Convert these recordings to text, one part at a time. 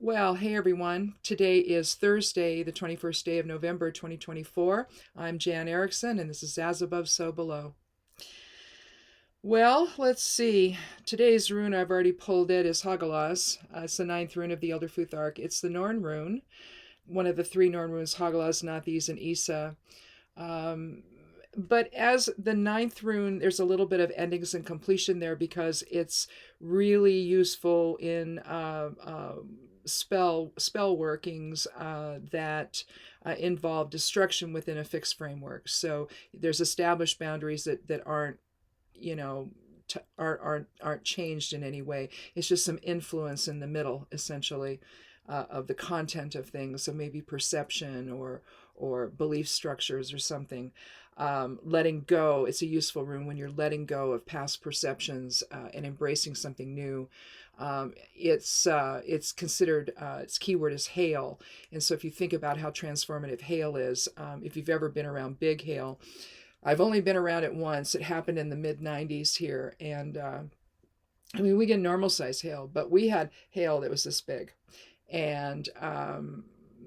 Well, hey everyone. Today is Thursday, the 21st day of November, 2024. I'm Jan Erickson, and this is As Above, So Below. Well, let's see. Today's rune, I've already pulled it, is Hagalaz. It's the ninth rune of the Elder Futhark. It's the Norn rune, one of the three Norn runes, Hagalaz, Nathis, and Isa. But as the ninth rune, there's a little bit of endings and completion there because it's really useful in spell workings that involve destruction within a fixed framework. So there's established boundaries that aren't aren't changed in any way. It's just some influence in the middle, essentially, of the content of things. So maybe perception or belief structures or something. Letting go. It's a useful rune when you're letting go of past perceptions and embracing something new. It's considered, its keyword is hail. And so if you think about how transformative hail is, if you've ever been around big hail, I've only been around it once. It happened in the mid-90s here. And we get normal size hail, but we had hail that was this big. And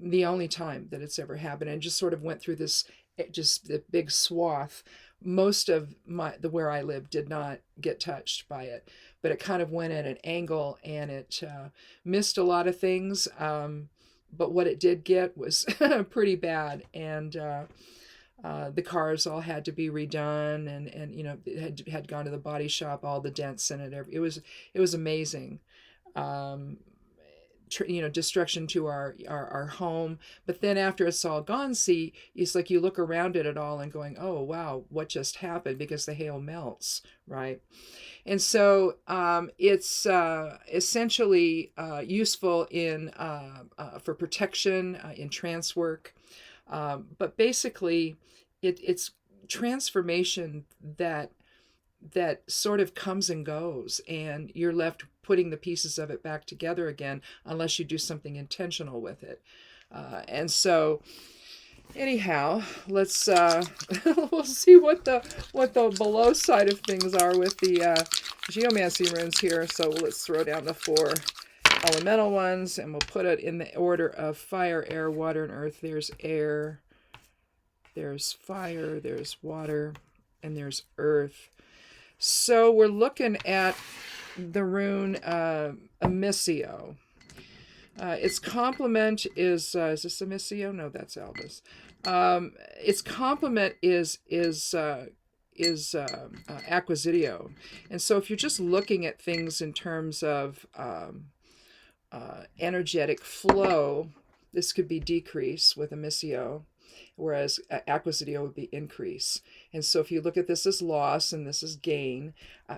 the only time that it's ever happened, and just sort of went through this, just the big swath. Most of where I live did not get touched by it, but it kind of went at an angle and it missed a lot of things. But what it did get was pretty bad, and the cars all had to be redone, and it had gone to the body shop, all the dents in it. It was amazing. Destruction to our home. But then after it's all gone, it's like you look around at it all and going, oh, wow, what just happened? Because the hail melts, right? And so it's essentially useful in for protection in trance work. But basically, it's transformation that sort of comes and goes, and you're left putting the pieces of it back together again unless you do something intentional with it. And so anyhow, let's we'll see what the below side of things are with the geomancy runes here. So let's throw down the four elemental ones, and we'll put it in the order of fire, air, water, and earth. There's air, there's fire, there's water, and there's earth. So we're looking at the rune Amisio. Its complement is this Amisio? No, that's Albus. Its complement is Acquisitio. And so if you're just looking at things in terms of energetic flow, this could be decrease with Amisio, whereas Acquisitio would be increase. And so if you look at this as loss and this is gain,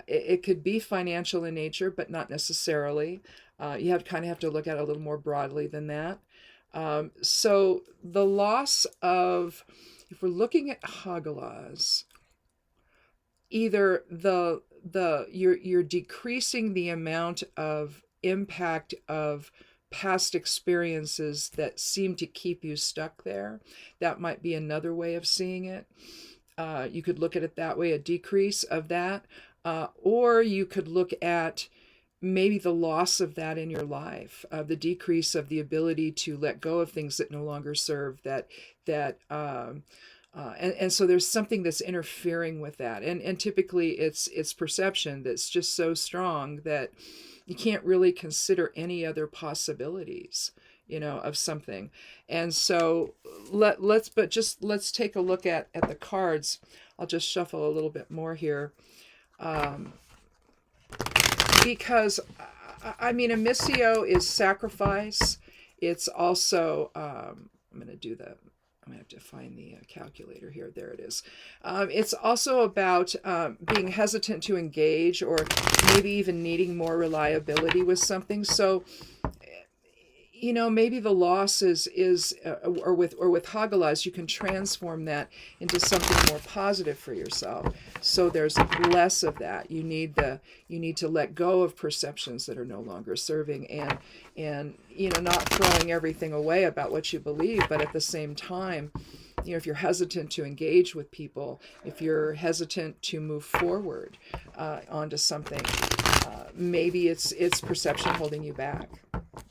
it could be financial in nature, but not necessarily. You kind of have to look at it a little more broadly than that. So the loss of, if we're looking at Hagalaz, either you're decreasing the amount of impact of past experiences that seem to keep you stuck there. That might be another way of seeing it. You could look at it that way, a decrease of that. Or you could look at maybe the loss of that in your life, the decrease of the ability to let go of things that no longer serve, and so there's something that's interfering with that. And typically it's perception that's just so strong that you can't really consider any other possibilities, of something. And so let's take a look at the cards. I'll just shuffle a little bit more here. Because Amisio is sacrifice. It's also, I'm going to have to find the calculator here. There it is. It's also about being hesitant to engage, or maybe even needing more reliability with something. So, maybe the loss is or with Hagalaz, you can transform that into something more positive for yourself. So there's less of that. You need to let go of perceptions that are no longer serving, and not throwing everything away about what you believe, but at the same time, if you're hesitant to engage with people, if you're hesitant to move forward onto something, maybe it's perception holding you back.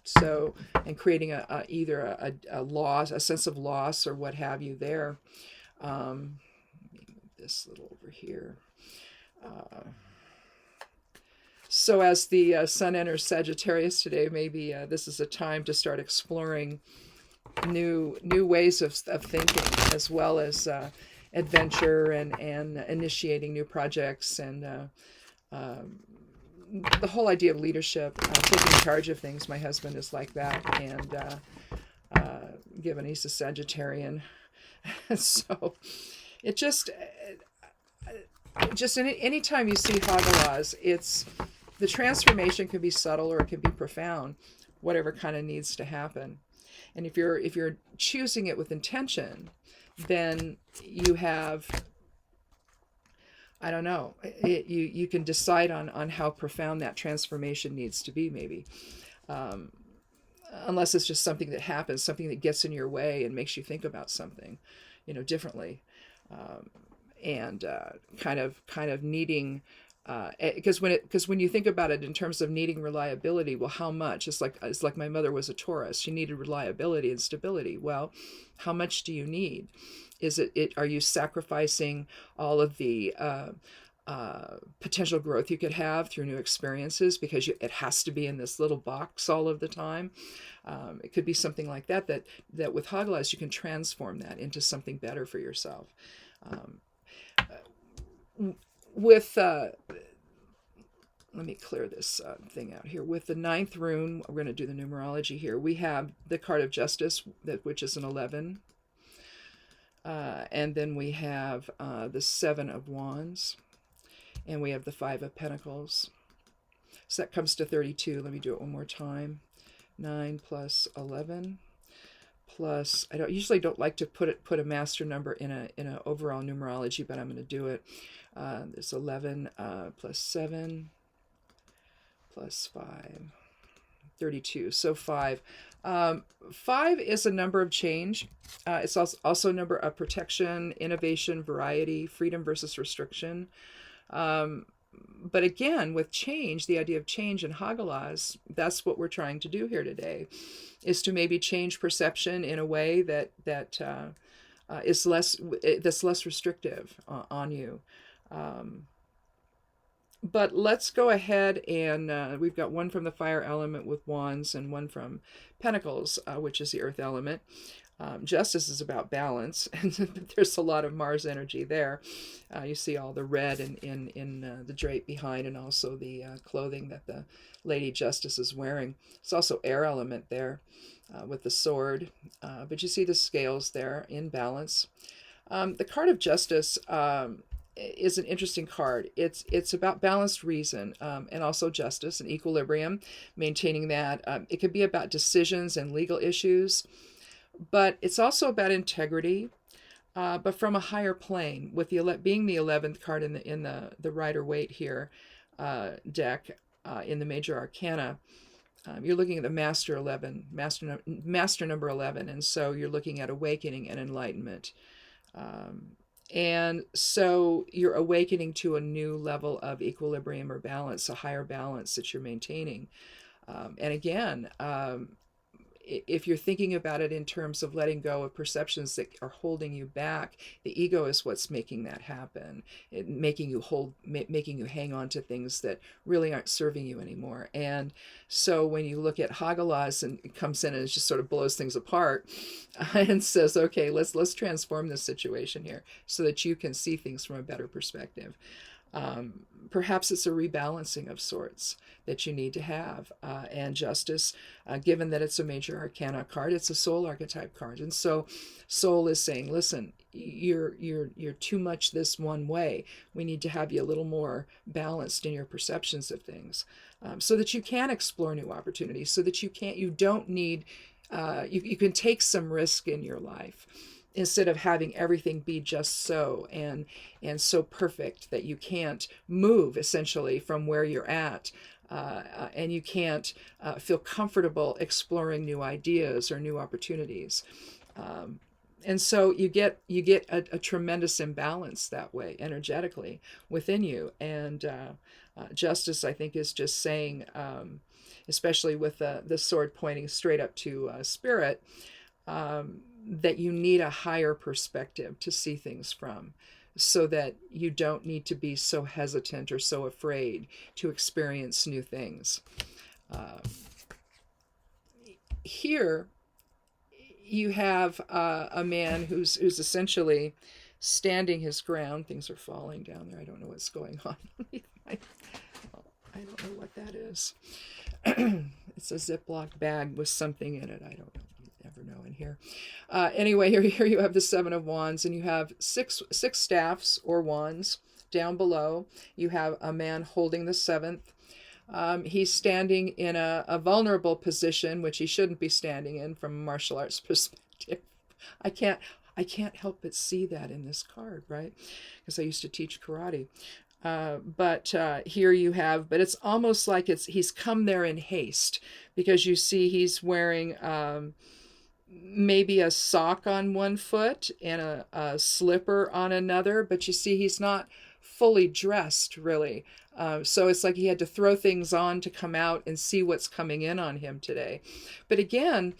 So, and creating either a loss, a sense of loss, or what have you there. Let me move this little over here. So as the sun enters Sagittarius today, maybe this is a time to start exploring new ways of thinking, as well as adventure and initiating new projects, and the whole idea of leadership, taking charge of things. My husband is like that, and given he's a Sagittarian, so it just any time you see Hagalaz, it's the transformation can be subtle or it can be profound, whatever kind of needs to happen. And if you're choosing it with intention, then you have, I don't know, you can decide on how profound that transformation needs to be, maybe. Unless it's just something that happens, something that gets in your way and makes you think about something, differently. And kind of needing, because when you think about it in terms of needing reliability, well, how much? It's like my mother was a Taurus. She needed reliability and stability. Well, how much do you need? Is it are you sacrificing all of the potential growth you could have through new experiences because it has to be in this little box all of the time? It could be something like that with Hagalaz you can transform that into something better for yourself. With let me clear this thing out here. With the 9th rune, we're going to do the numerology here. We have the card of justice, which is an 11. And then we have the 7 of wands. And we have the 5 of pentacles. So that comes to 32. Let me do it one more time. 9 plus 11 plus, I usually don't like to put a master number in a overall numerology, but I'm going to do it. There's 11 plus 7 plus 5, 32. So 5. 5 is a number of change. It's also a number of protection, innovation, variety, freedom versus restriction. But again, with change, the idea of change in Hagalaz, that's what we're trying to do here today, is to maybe change perception in a way that's less restrictive on you. But let's go ahead and we've got one from the fire element with wands and one from pentacles, which is the earth element. Justice is about balance, and there's a lot of Mars energy there. You see all the red in the drape behind, and also the clothing that the Lady Justice is wearing. It's also air element there with the sword, but you see the scales there in balance. The card of justice is an interesting card. It's about balanced reason and also justice and equilibrium, maintaining that. It could be about decisions and legal issues, but it's also about integrity, but from a higher plane. With being the 11th card in the Rider-Waite here deck in the major arcana, you're looking at the master number 11, and so you're looking at awakening and enlightenment. And so you're awakening to a new level of equilibrium or balance, a higher balance that you're maintaining. And again, if you're thinking about it in terms of letting go of perceptions that are holding you back, the ego is what's making that happen, making you hang on to things that really aren't serving you anymore. And so when you look at Hagalaz, and it comes in and it just sort of blows things apart and says, okay, let's transform this situation here so that you can see things from a better perspective. Perhaps it's a rebalancing of sorts that you need to have. And justice, given that it's a major arcana card, it's a soul archetype card. And so soul is saying, listen, you're too much this one way. We need to have you a little more balanced in your perceptions of things, so that you can explore new opportunities, so that you don't need, you can take some risk in your life, instead of having everything be just so and so perfect that you can't move essentially from where you're at, and you can't feel comfortable exploring new ideas or new opportunities. And so you get a tremendous imbalance that way energetically within you. And justice, I think, is just saying, especially with the sword pointing straight up to spirit, that you need a higher perspective to see things from, so that you don't need to be so hesitant or so afraid to experience new things. Here you have a man who's essentially standing his ground. Things are falling down there. I don't know what's going on. I don't know what that is. It's a Ziploc bag with something in it. I don't know. You never know in here. Anyway, here you have the Seven of Wands, and you have six staffs or wands. Down below, you have a man holding the seventh. He's standing in a vulnerable position, which he shouldn't be standing in from a martial arts perspective. I can't help but see that in this card, right? Because I used to teach karate. But here you have, but it's almost like he's come there in haste, because you see he's wearing maybe a sock on one foot and a slipper on another, but you see he's not fully dressed, really. So it's like he had to throw things on to come out and see what's coming in on him today. But again,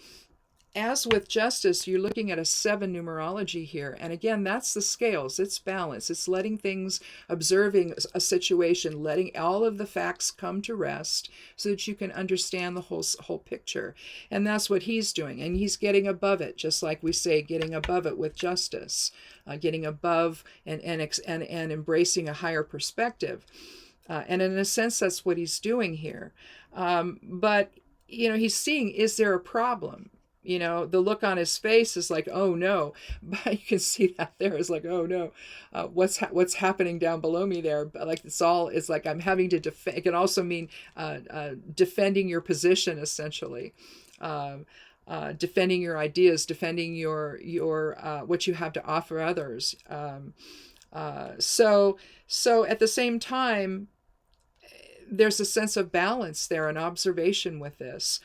as with justice, you're looking at a 7 numerology here. And again, that's the scales. It's balance. It's letting things, observing a situation, letting all of the facts come to rest so that you can understand the whole picture. And that's what he's doing. And he's getting above it, just like we say, getting above it with justice, getting above and embracing a higher perspective. And in a sense, that's what he's doing here. But, he's seeing, is there a problem? The look on his face is like, oh no, but you can see that there is like, oh no, what's happening down below me there? But like it's like I'm having to defend. It can also mean defending your position, essentially, defending your ideas, defending your what you have to offer others. So at the same time, there's a sense of balance there, an observation with this.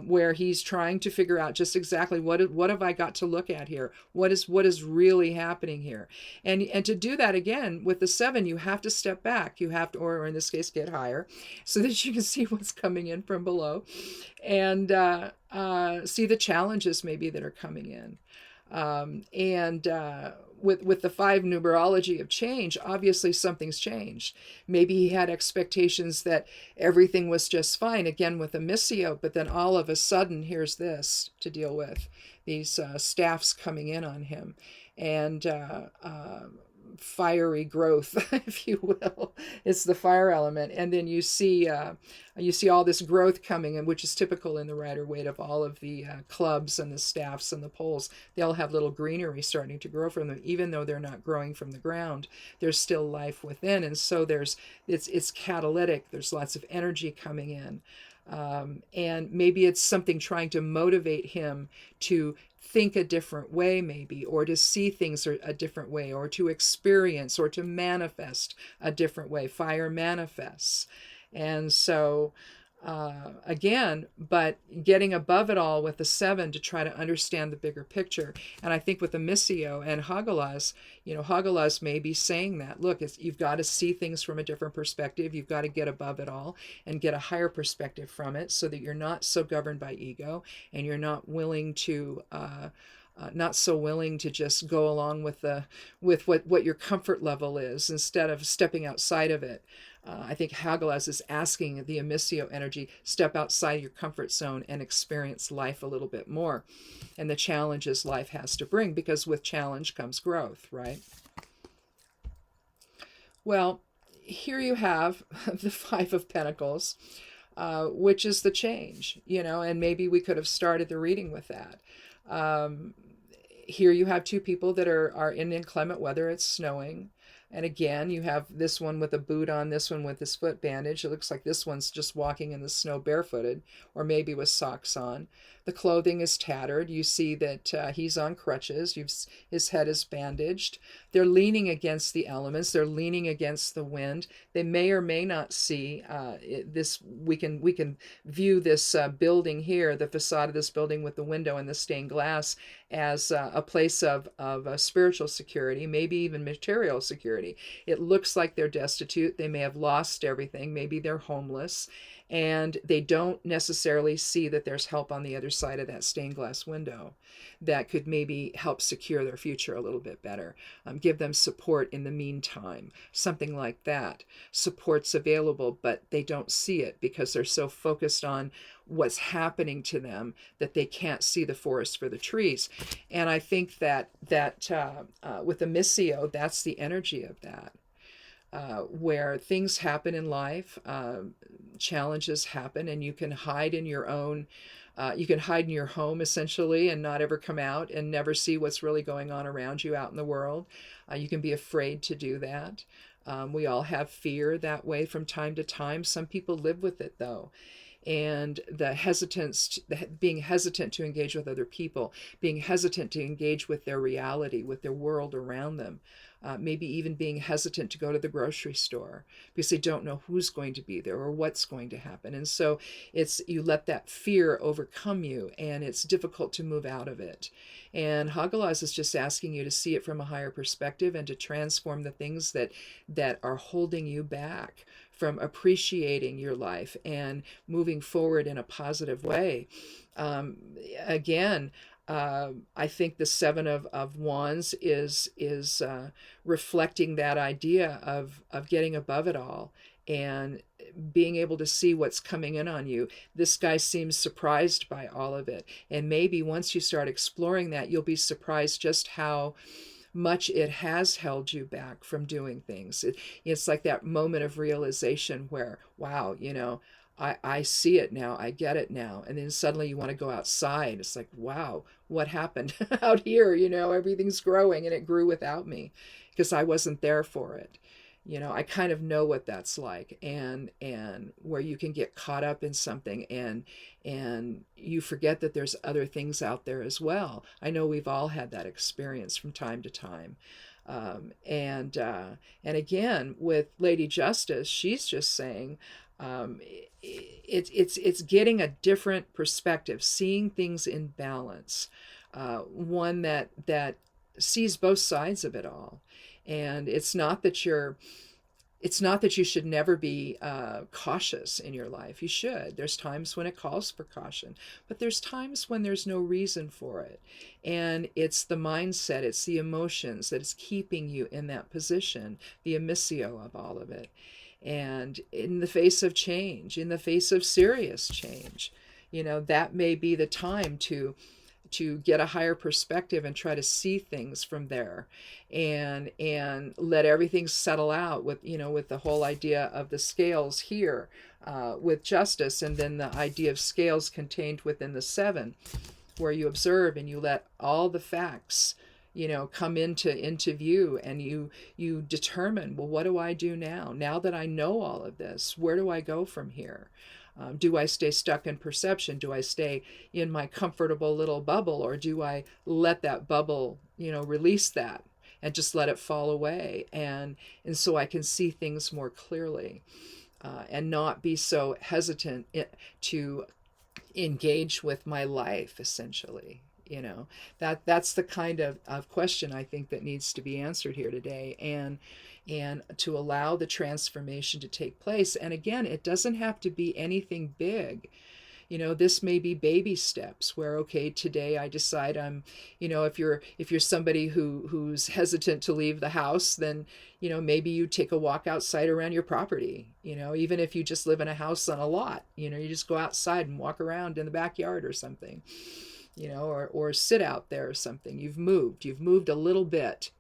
Where he's trying to figure out just exactly what have I got to look at here? What is really happening here? And to do that, again, with the 7, you have to step back. You have to, or in this case, get higher, so that you can see what's coming in from below, and see the challenges maybe that are coming in. With the 5 numerology of change, obviously something's changed. Maybe he had expectations that everything was just fine, again with a missio, but then all of a sudden, here's this to deal with, these staffs coming in on him, and fiery growth, if you will. It's the fire element. And then you see all this growth coming in, which is typical in the Rider-Waite of all of the clubs and the staffs and the poles. They all have little greenery starting to grow from them. Even though they're not growing from the ground, there's still life within. And so it's catalytic. There's lots of energy coming in. And maybe it's something trying to motivate him to think a different way, maybe, or to see things a different way, or to experience or to manifest a different way. Fire manifests. And so, again, but getting above it all with the 7 to try to understand the bigger picture. And I think with the Missio and Hagalaz, Hagalaz may be saying that, look, you've got to see things from a different perspective. You've got to get above it all and get a higher perspective from it, so that you're not so governed by ego, and you're not willing to not so willing to just go along with what your comfort level is, instead of stepping outside of it. I think Hagalaz is asking the Emissio energy, step outside your comfort zone and experience life a little bit more, and the challenges life has to bring, because with challenge comes growth, right? Well, here you have the 5 of Pentacles, which is the change, and maybe we could have started the reading with that. Here you have 2 people that are in inclement weather. It's snowing. And again, you have this one with a boot on, this one with his foot bandage. It looks like this one's just walking in the snow barefooted, or maybe with socks on. The clothing is tattered. You see that he's on crutches. His head is bandaged. They're leaning against the elements. They're leaning against the wind. They may or may not see this. We can view this building here, the facade of this building with the window and the stained glass, as a place of spiritual security, maybe even material security. It looks like they're destitute. They may have lost everything. Maybe they're homeless. and they don't necessarily see that there's help on the other side of that stained glass window that could maybe help secure their future a little bit better, give them support in the meantime, something like that. Support's available, but they don't see it because they're so focused on what's happening to them that they can't see the forest for the trees. And I think that with the missio, that's the energy of that. Where things happen in life, challenges happen, and you can hide in your own, you can hide in your home essentially and not ever come out and never see what's really going on around you out in the world. You can be afraid to do that. We all have fear that way from time to time. Some people live with it though. And the hesitance, being hesitant to engage with other people, being hesitant to engage with their reality, with their world around them, maybe even being hesitant to go to the grocery store because they don't know who's going to be there or what's going to happen. And so it's, you let that fear overcome you, and it's difficult to move out of it. And Hagalaz is just asking you to see it from a higher perspective and to transform the things that are holding you back from appreciating your life and moving forward in a positive way. Again, I think the Seven of Wands is reflecting that idea of getting above it all and being able to see what's coming in on you. This guy seems surprised by all of it. And maybe once you start exploring that, you'll be surprised just how much it has held you back from doing things. It's like that moment of realization where, wow, I see it now, I get it now. And then suddenly you want to go outside. It's like, wow, what happened out here? Everything's growing, and it grew without me because I wasn't there for it. I kind of know what that's like, and where you can get caught up in something and you forget that there's other things out there as well. I know we've all had that experience from time to time. And again, with Lady Justice, she's just saying, it's getting a different perspective, seeing things in balance, one that sees both sides of it all. And it's not that you should never be cautious in your life. You should. There's times when it calls for caution, but there's times when there's no reason for it. And it's the mindset, it's the emotions that is keeping you in that position, the emissio of all of it. And in the face of change, in the face of serious change, that may be the time to get a higher perspective and try to see things from there, and let everything settle out with the whole idea of the scales here with Justice, and then the idea of scales contained within the Seven, where you observe and you let all the facts come into view, and you determine, well, what do I do now that I know all of this? Where do I go from here? Do I stay stuck in perception? Do I stay in my comfortable little bubble, or do I let that bubble, release that and just let it fall away, and so I can see things more clearly, and not be so hesitant to engage with my life, essentially. That's the kind of question I think that needs to be answered here today, and to allow the transformation to take place. And again, it doesn't have to be anything big. This may be baby steps where, okay, today I decide I'm, if you're somebody who's hesitant to leave the house, then, maybe you take a walk outside around your property, even if you just live in a house on a lot, you just go outside and walk around in the backyard or something, or sit out there or something. You've moved a little bit.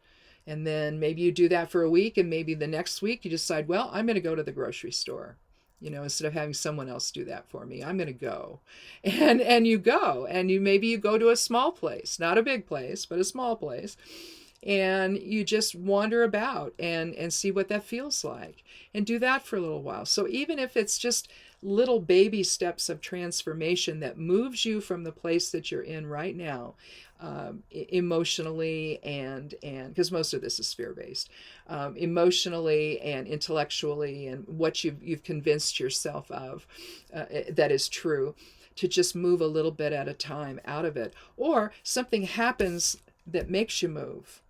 And then maybe you do that for a week, and maybe the next week you decide, well, I'm going to go to the grocery store. Instead of having someone else do that for me, I'm going to go. And you go, and maybe you go to a small place, not a big place, but a small place. And you just wander about and see what that feels like, and do that for a little while. So even if it's just little baby steps of transformation that moves you from the place that you're in right now, emotionally, and because most of this is fear-based, emotionally and intellectually, and what you've convinced yourself of that is true, to just move a little bit at a time out of it. Or something happens that makes you move,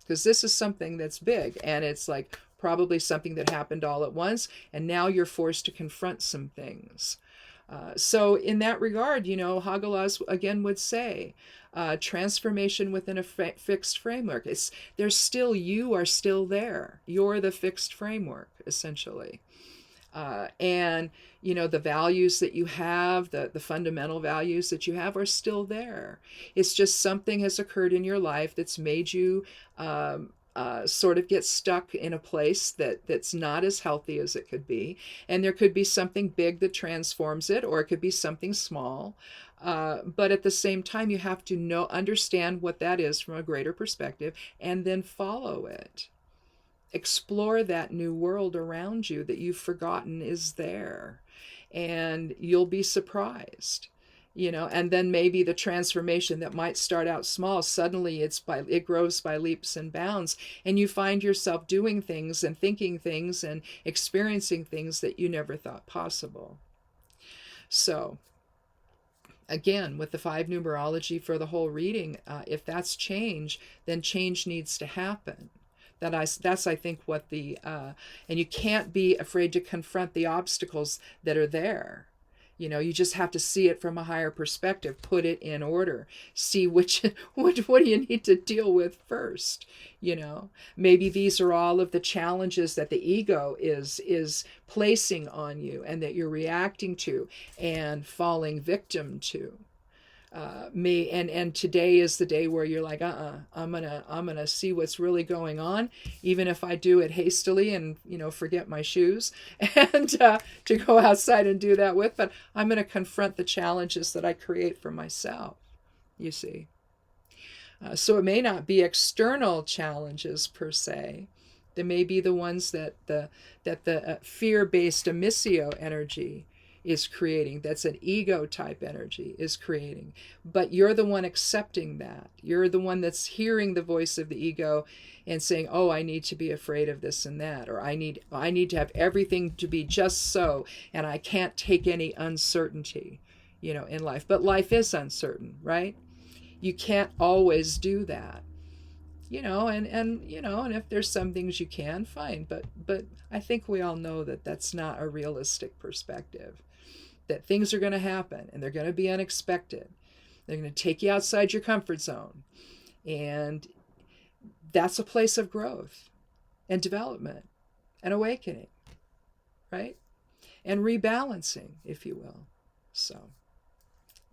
because this is something that's big, and it's like, probably something that happened all at once, and now you're forced to confront some things. So in that regard, Hagalaz again would say, transformation within a fixed framework. There's still, you are still there. You're the fixed framework, essentially. And the values that you have, the fundamental values that you have are still there. It's just something has occurred in your life that's made you sort of get stuck in a place that's not as healthy as it could be. And there could be something big that transforms it, or it could be something small. But at the same time, you have to understand what that is from a greater perspective, and then follow it. Explore that new world around you that you've forgotten is there, and you'll be surprised. And then maybe the transformation that might start out small, suddenly it grows by leaps and bounds, and you find yourself doing things and thinking things and experiencing things that you never thought possible. So again, with the 5 numerology for the whole reading, if that's change, then change needs to happen. That's I think what and you can't be afraid to confront the obstacles that are there. You just have to see it from a higher perspective, put it in order, see what do you need to deal with first. Maybe these are all of the challenges that the ego is placing on you, and that you're reacting to and falling victim to. And today is the day where you're like, I'm gonna see what's really going on, even if I do it hastily and forget my shoes and to go outside and do that with. But I'm gonna confront the challenges that I create for myself. You see, so it may not be external challenges per se. There may be the ones that the fear-based emissio energy is creating, that's an ego type energy, is creating. But you're the one accepting that. You're the one that's hearing the voice of the ego and saying, oh, I need to be afraid of this and that, or I need to have everything to be just so, and I can't take any uncertainty, in life. But life is uncertain, right? You can't always do that. And if there's some things you can, fine, but I think we all know that that's not a realistic perspective. That things are going to happen, and they're going to be unexpected. They're going to take you outside your comfort zone. And that's a place of growth and development and awakening, right? And rebalancing, if you will. So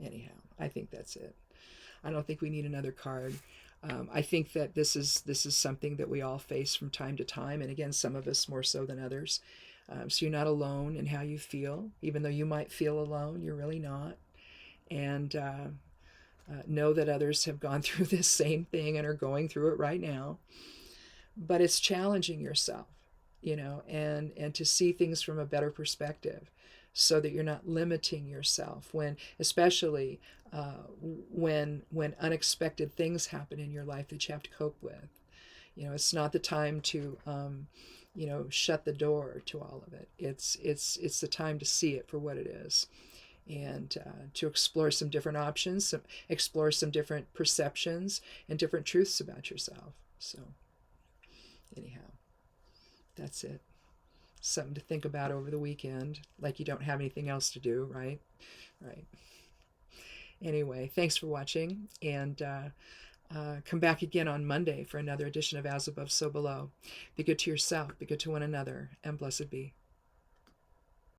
anyhow, I think that's it. I don't think we need another card. I think that this is something that we all face from time to time, and again, some of us more so than others. So you're not alone in how you feel, even though you might feel alone, you're really not. And know that others have gone through this same thing and are going through it right now. But it's challenging yourself, and to see things from a better perspective, so that you're not limiting yourself especially when unexpected things happen in your life that you have to cope with. It's not the time to shut the door to all of it. It's the time to see it for what it is, and to explore some different options, explore some different perceptions and different truths about yourself. So anyhow, that's it. Something to think about over the weekend, like you don't have anything else to do, right? Right. Anyway, thanks for watching, and come back again on Monday for another edition of As Above, So Below. Be good to yourself, be good to one another, and blessed be.